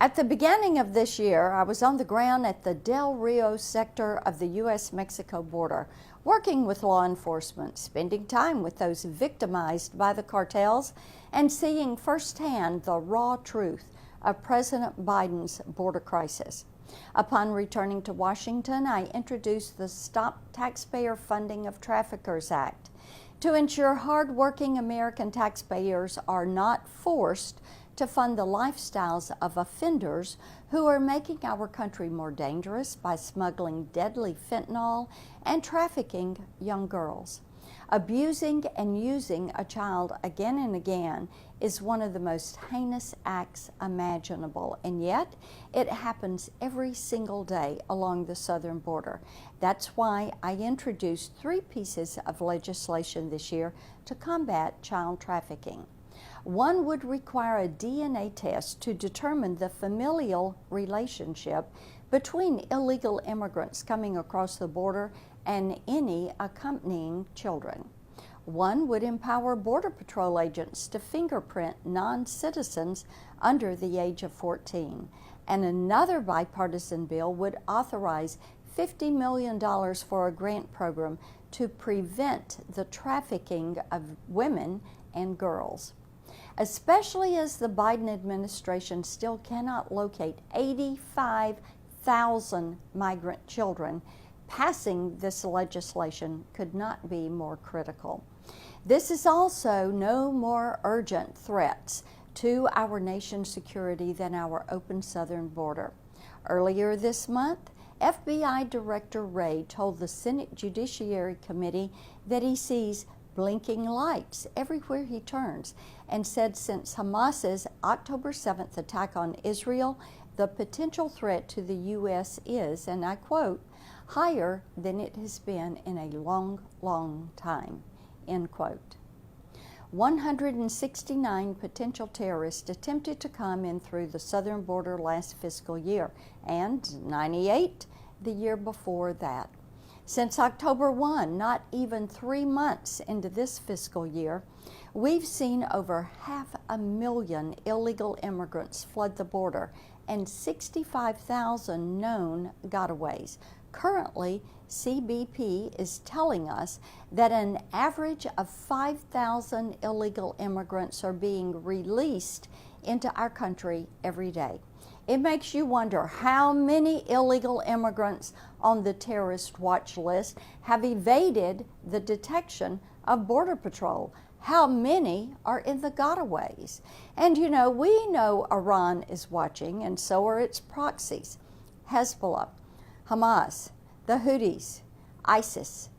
At the beginning of this year, I was on the ground at the Del Rio sector of the U.S.-Mexico border, working with law enforcement, spending time with those victimized by the cartels, and seeing firsthand the raw truth of President Biden's border crisis. Upon returning to Washington, I introduced the Stop Taxpayer Funding of Traffickers Act to ensure hard-working American taxpayers are not forced to fund the lifestyles of offenders who are making our country more dangerous by smuggling deadly fentanyl and trafficking young girls. Abusing and using a child again and again is one of the most heinous acts imaginable, and yet it happens every single day along the southern border. That's why I introduced 3 pieces of legislation this year to combat child trafficking. One would require a DNA test to determine the familial relationship between illegal immigrants coming across the border and any accompanying children. One would empower Border Patrol agents to fingerprint non-citizens under the age of 14. And another bipartisan bill would authorize $50 million for a grant program to prevent the trafficking of women and girls. Especially as the Biden administration still cannot locate 85,000 migrant children, passing this legislation could not be more critical. This is also no more urgent threats to our nation's security than our open southern border. Earlier this month, FBI Director Wray told the Senate Judiciary Committee that he sees blinking lights everywhere he turns, and said since Hamas's October 7th attack on Israel, the potential threat to the U.S. is, and I quote, higher than it has been in a long, long time, end quote. 169 potential terrorists attempted to come in through the southern border last fiscal year, and 98 the year before that. Since October 1, not even 3 months into this fiscal year, we've seen over 500,000 illegal immigrants flood the border and 65,000 known gotaways. Currently, CBP is telling us that an average of 5,000 illegal immigrants are being released into our country every day. It makes you wonder how many illegal immigrants on the terrorist watch list have evaded the detection of Border Patrol. How many are in the gotaways? And you know, we know Iran is watching, and so are its proxies. Hezbollah, Hamas, the Houthis, ISIS,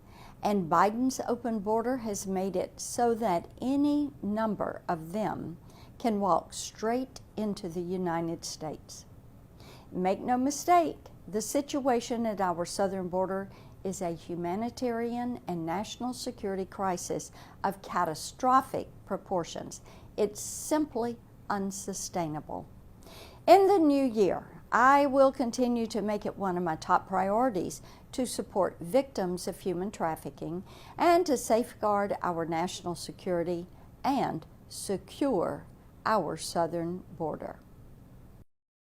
and Biden's open border has made it so that any number of them can walk straight into the United States. Make no mistake, the situation at our southern border is a humanitarian and national security crisis of catastrophic proportions. It's simply unsustainable. In the new year, I will continue to make it one of my top priorities to support victims of human trafficking and to safeguard our national security and secure our southern border.